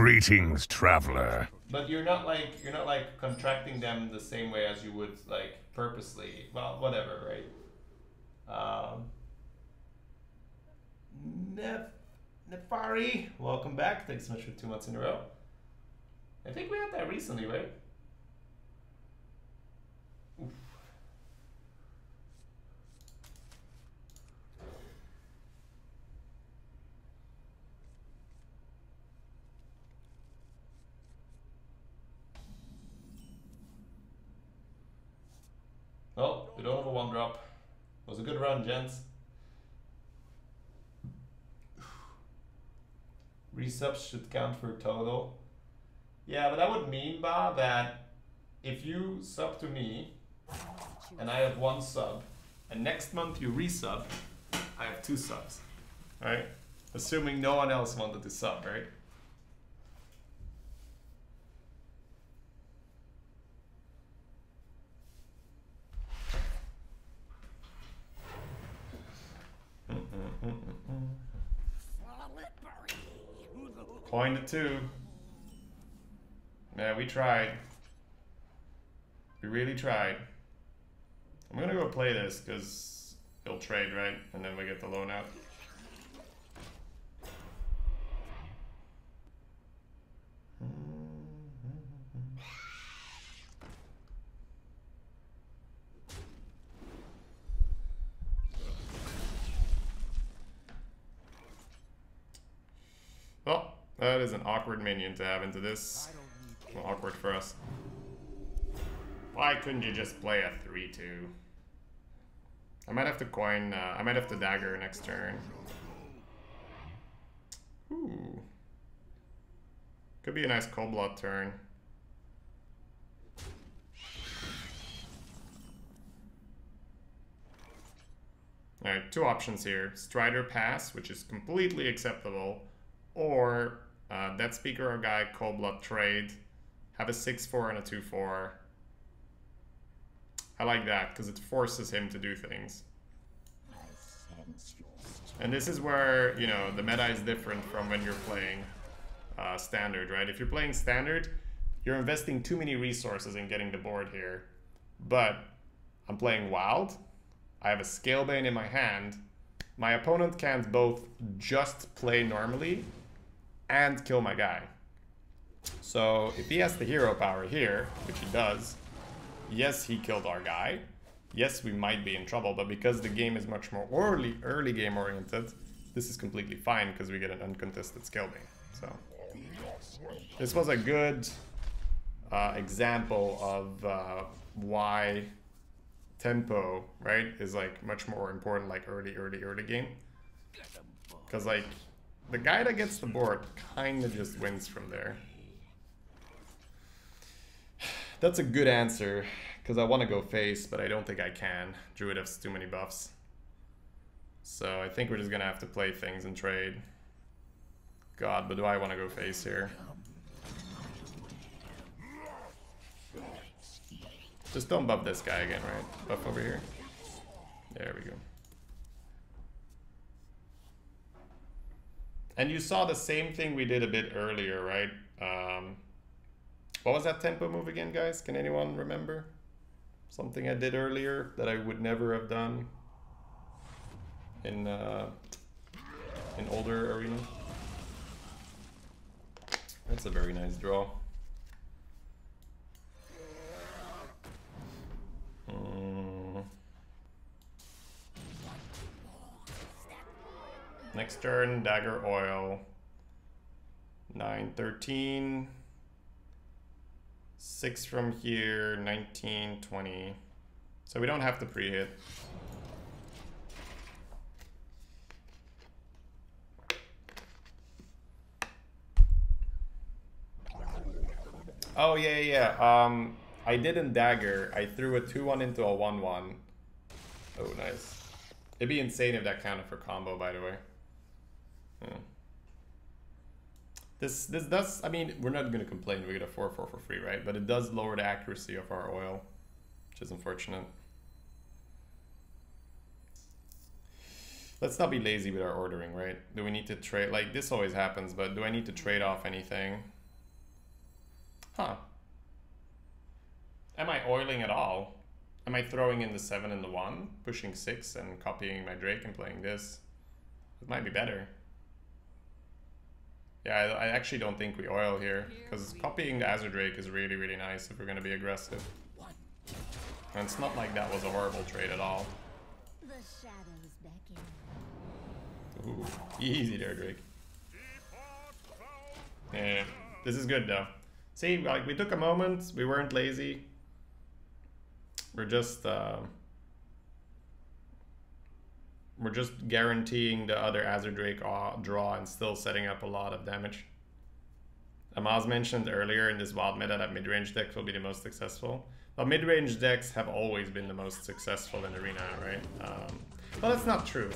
Greetings, traveler. But you're not like contracting them the same way as you would like purposely. Well, whatever, right? Nefari, welcome back. Thanks so much for 2 months in a row. I think we had that recently, right? Oof. Oh, we don't have a one drop. Was a good run, gents. Resubs should count for total. Yeah, but that would mean, Ba, that if you sub to me and I have one sub, and next month you resub, I have 2 subs, right? Assuming no one else wanted to sub, right? Coin to 2. Yeah, we tried. We really tried. I'm gonna go play this because he'll trade, right? And then we get the loan out. Well, that is an awkward minion to have into this. Well, awkward for us. Why couldn't you just play a 3-2? I might have to coin, I might have to dagger next turn. Ooh. Could be a nice cold blood turn. Alright, 2 options here. Strider pass, which is completely acceptable, or Death Speaker or Guy, cold blood trade, have a 6-4 and a 2-4. I like that because it forces him to do things. And this is where, you know, the meta is different from when you're playing standard, right? If you're playing standard, you're investing too many resources in getting the board here. But I'm playing wild. I have a Scalebane in my hand. My opponent can't both just play normally and kill my guy. So if he has the hero power here, which he does, yes, he killed our guy. Yes, we might be in trouble, but because the game is much more early game oriented, this is completely fine because we get an uncontested Scalebane. So this was a good example of why tempo, right, is like much more important, like early game. Because like the guy that gets the board kind of just wins from there. That's a good answer, because I want to go face, but I don't think I can. Druid has too many buffs. So I think we're just going to have to play things and trade. God, but do I want to go face here? Just don't buff this guy again, right? Buff over here. There we go. And you saw the same thing we did a bit earlier, right? What was that tempo move again, guys? Can anyone remember? Something I did earlier that I would never have done in older arenas. That's a very nice draw. Next turn, dagger oil. 9, 13. 6 from here, 19, 20. So we don't have to pre-hit. Oh, yeah. I didn't dagger. I threw a 2-1 into a 1-1. Oh, nice. It'd be insane if that counted for combo, by the way. Yeah. This does, I mean, we're not going to complain. We get a 4-4 for free, right? But it does lower the accuracy of our oil, which is unfortunate. Let's not be lazy with our ordering, right? Do we need to trade? Like, this always happens, but do I need to trade off anything? Huh. Am I oiling at all? Am I throwing in the 7 and the 1, pushing 6 and copying my Drake and playing this? It might be better. Yeah, I actually don't think we oil here, because copying the Azure Drake is really, really nice if we're going to be aggressive. And it's not like that was a horrible trade at all. The shadows beckon. Ooh, easy there, Drake. Yeah, this is good though. See, like we took a moment, we weren't lazy. We're just guaranteeing the other Azure Drake draw and still setting up a lot of damage. Amaz mentioned earlier in this wild meta that mid-range decks will be the most successful. But mid-range decks have always been the most successful in Arena, right? Well, that's not true.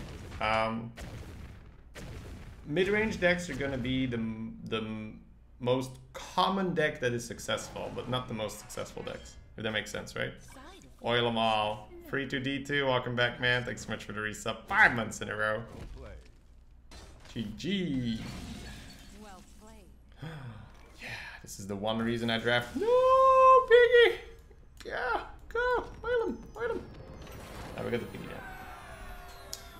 Mid-range decks are going to be the most common deck that is successful, but not the most successful decks. If that makes sense, right? Oil them all. Free to D2, welcome back, man. Thanks so much for the resub. 5 months in a row. GG. Well played. Yeah, this is the one reason I draft. No, Piggy! Yeah, go. Oil him, oil him. Now we got the Piggy down.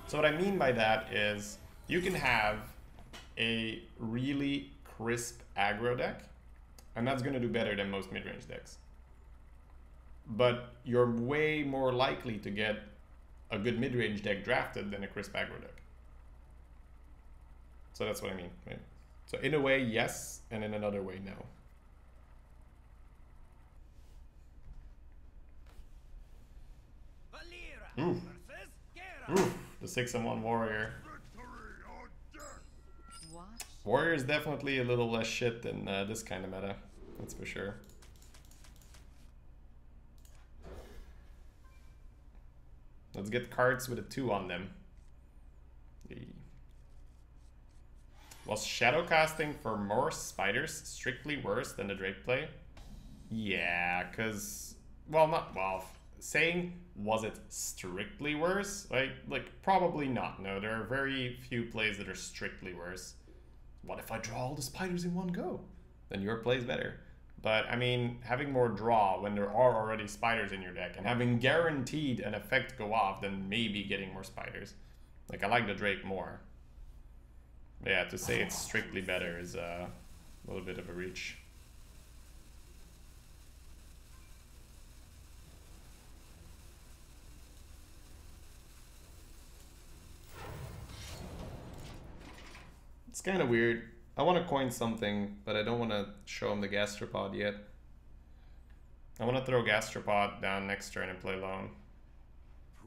So what I mean by that is you can have a really crisp aggro deck, and that's going to do better than most mid-range decks. But you're way more likely to get a good mid-range deck drafted than a crisp aggro deck. So that's what I mean, right? So in a way, yes, and in another way, no. Ooh. Ooh, the 6-1 warrior. Warrior is definitely a little less shit than this kind of meta, that's for sure. Let's get cards with a 2 on them. Was shadow casting for more spiders strictly worse than the Drake play? Yeah, because, well, not, well, saying was it strictly worse? Like probably not. No, there are very few plays that are strictly worse. What if I draw all the spiders in one go? Then your play's better. But I mean, having more draw when there are already spiders in your deck and having guaranteed an effect go off than maybe getting more spiders. Like, I like the Drake more. But yeah, to say it's strictly better is a little bit of a reach. It's kind of weird. I want to coin something, but I don't want to show him the gastropod yet. I want to throw gastropod down next turn and play lone.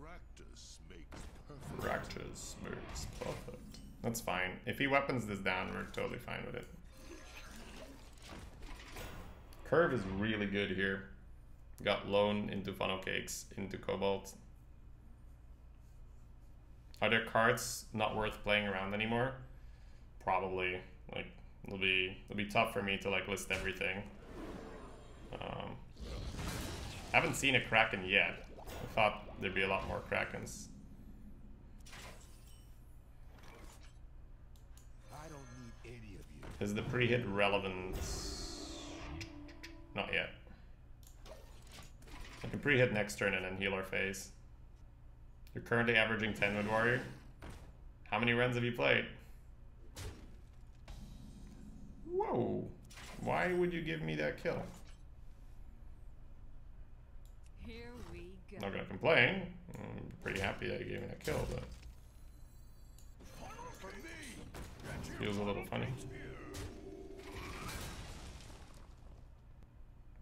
Practice makes perfect. Practice makes perfect. That's fine. If he weapons this down, we're totally fine with it. Curve is really good here. Got lone into funnel cakes, into cobalt. Are there cards not worth playing around anymore? Probably. Like, it'll be tough for me to like list everything. Haven't seen a Kraken yet. I thought there'd be a lot more Krakens. I don't need any of you. Is the pre-hit relevant? Not yet. I can pre-hit next turn and then heal our phase. You're currently averaging 10 with Warrior. How many runs have you played? Whoa. Why would you give me that kill? Here we go. Not gonna complain. I'm pretty happy that you gave me that kill, but feels a little funny.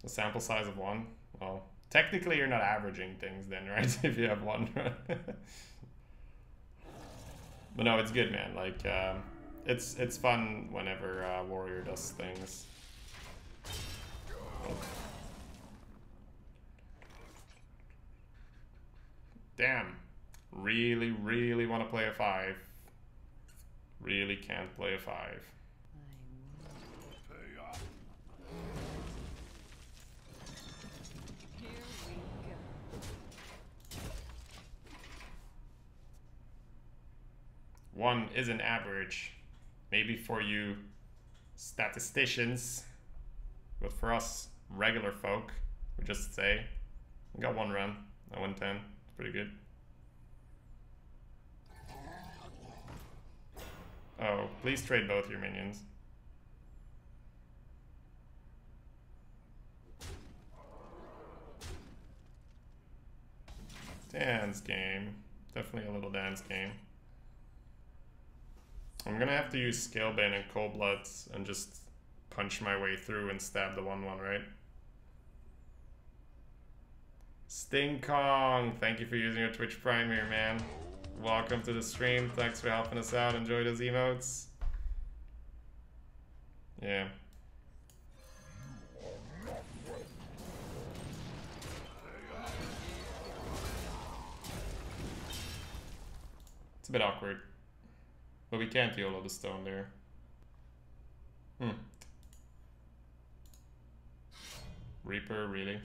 The sample size of 1? Well, technically you're not averaging things then, right? If you have 1 run. But no, it's good, man. Like, it's fun whenever Warrior does things. Damn. Really, really want to play a 5. Really can't play a 5. Pay up. Here we go. One is an average. Maybe for you statisticians, but for us, regular folk, we just say. We got one run. I won 10. It's pretty good. Oh, please trade both your minions. Dance game. Definitely a little dance game. I'm gonna have to use Scalebane and Cold Bloods and just punch my way through and stab the 1/1, right? Sting Kong, thank you for using your Twitch Prime here, man. Welcome to the stream. Thanks for helping us out. Enjoy those emotes. Yeah. It's a bit awkward. But we can't YOLO the stone there. Reaper, really?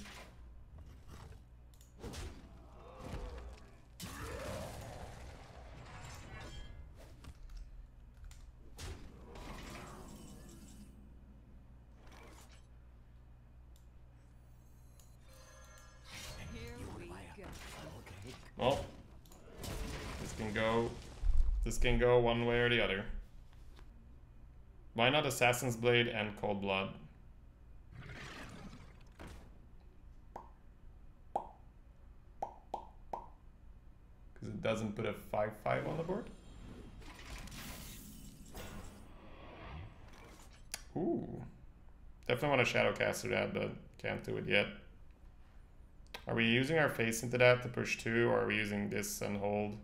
Well, this can go one way or the other. Why not Assassin's Blade and Cold Blood? Because it doesn't put a 5/5 on the board? Ooh. Definitely want to Shadowcaster that, but can't do it yet. Are we using our face into that to push 2, or are we using this and hold?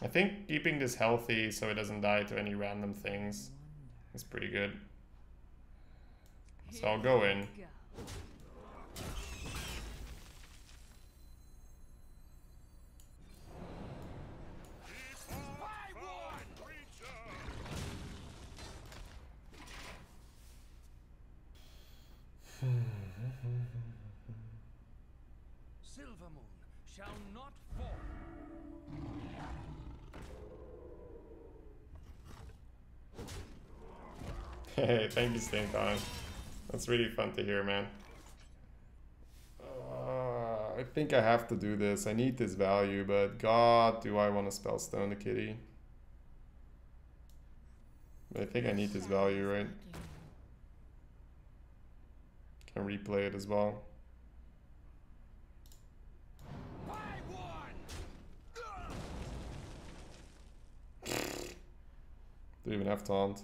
I think keeping this healthy so it doesn't die to any random things is pretty good. So I'll go in. Silver moon shall not fall. Hey, thank you, Stinkhorn. That's really fun to hear, man. I think I have to do this. I need this value, but God, do I want to Spellstone the kitty. But I think I need this value, right? Can replay it as well. Don't even have taunt.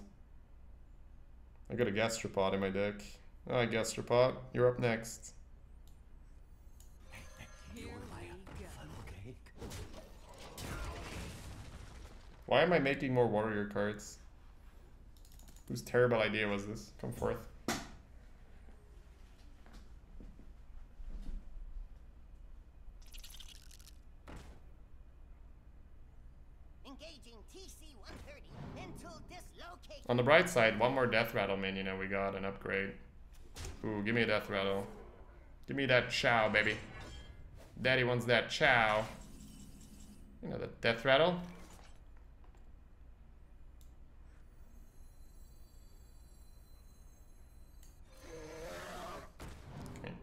I got a Gastropod in my deck. Alright, Gastropod, you're up next. Why am I making more warrior cards? Whose terrible idea was this? Come forth. Engaging TC-130 until dislocation. On the bright side, one more Death Rattle minion and we got an upgrade. Ooh, give me a Death Rattle. Give me that chow, baby. Daddy wants that chow. You know, the Death Rattle. Okay.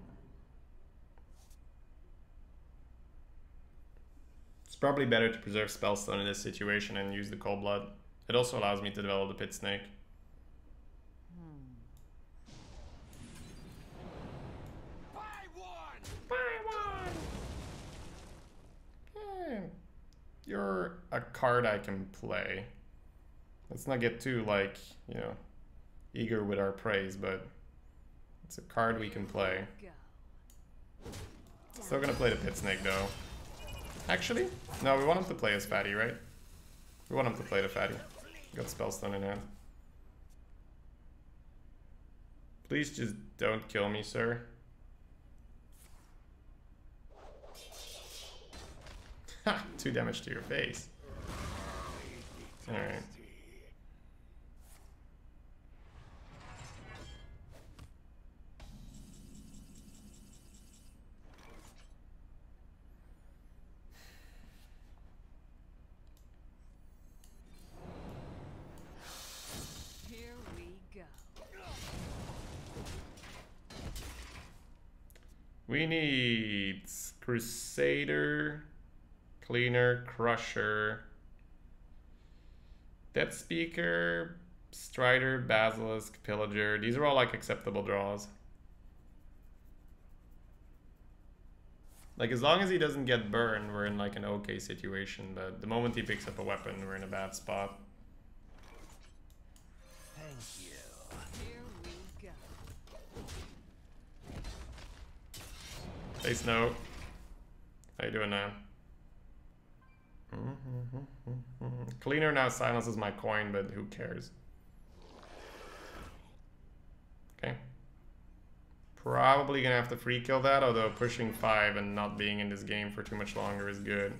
It's probably better to preserve Spellstone in this situation and use the Cold Blood. It also allows me to develop the Pit Snake. You're a card I can play. Let's not get too, like, you know, eager with our praise, but it's a card we can play. Still gonna play the Pit Snake, though. Actually, no, we want him to play as Fatty, right? We want him to play the Fatty. Got Spellstone in hand. Please just don't kill me, sir. Ha! 2 damage to your face. Alright. Here we go. We need Crusader, Cleaner, Crusher, Death Speaker, Strider, Basilisk, Pillager. These are all like acceptable draws. Like as long as he doesn't get burned, we're in like an okay situation. But the moment he picks up a weapon, we're in a bad spot. Thank you. Here we go. Hey Snow. How you doing now? Cleaner now silences my coin, but who cares? Okay. Probably gonna have to free kill that, although pushing 5 and not being in this game for too much longer is good.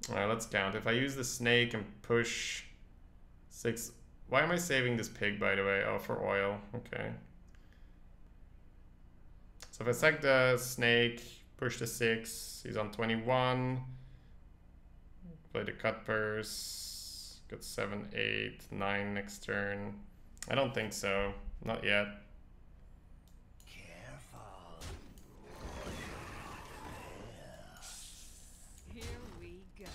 Alright, let's count. If I use the snake and push 6... Why am I saving this pig, by the way? Oh, for oil. Okay. So if I sack the snake, push the 6, he's on 21. Play the cut purse. Got 7, 8, 9 next turn. I don't think so. Not yet. Careful. Here we go.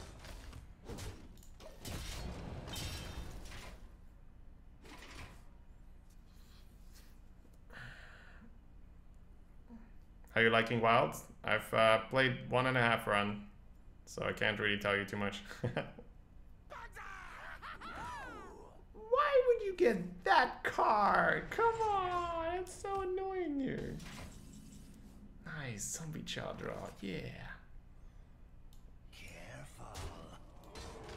Are you liking Wilds? I've played 1.5 run, so I can't really tell you too much. Why would you get that card? Come on, it's so annoying you. Nice, zombie child draw, yeah. Careful.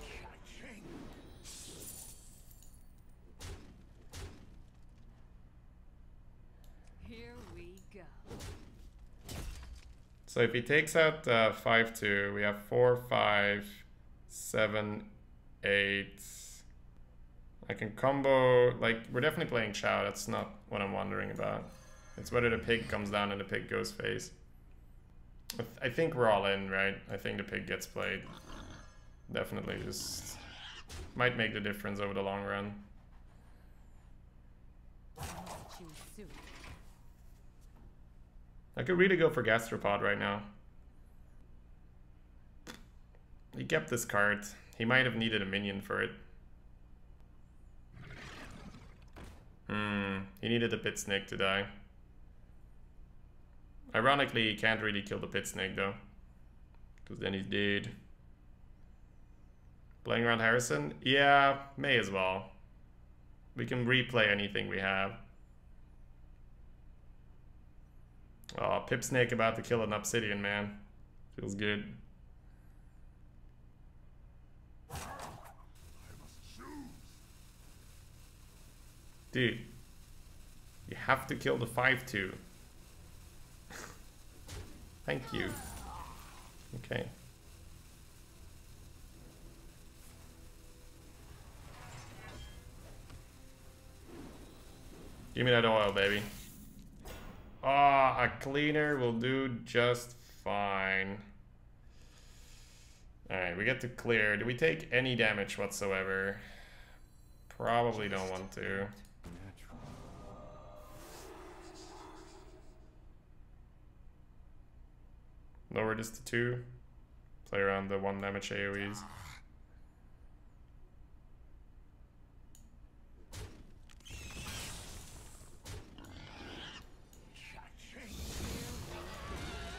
Catching. Here we go. So if he takes out 5-2, we have 4, 5, 7, 8. I can combo, like, we're definitely playing Chow, that's not what I'm wondering about. It's whether the pig comes down and the pig goes face. I think we're all in, right? I think the pig gets played. Definitely just might make the difference over the long run. I'll choose soon. I could really go for Gastropod right now. He kept this card. He might have needed a minion for it. He needed a pit snake to die. Ironically, he can't really kill the pit snake though, because then he's dead. Playing around Harrison? Yeah, may as well. We can replay anything we have. Oh, Pip Snake about to kill an Obsidian, man. Feels good. Dude, you have to kill the 5-2. Thank you. Okay. Give me that oil, baby. Ah, a cleaner will do just fine. Alright, we get to clear. Do we take any damage whatsoever? Probably don't want to. Lower this to 2. Play around the 1 damage AoEs.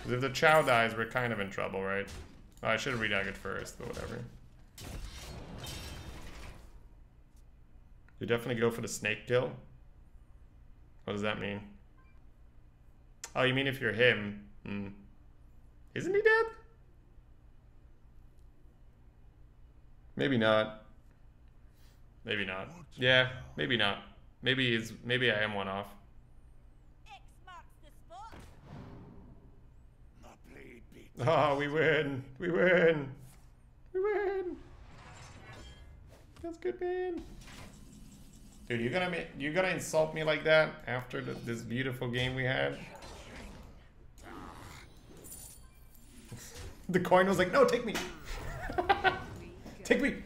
If the Chow dies, we're kind of in trouble, right? Oh, I should have redaggered first, but whatever. You definitely go for the snake kill? What does that mean? Oh, you mean if you're him? Isn't he dead? Maybe not. Maybe not. Yeah, maybe not. Maybe I am one off. X marks the spot. The blade beat. Oh, we win! We win! We win! That's good, man. Dude, you gonna insult me like that after this beautiful game we had? The coin was like, no, take me! Take me!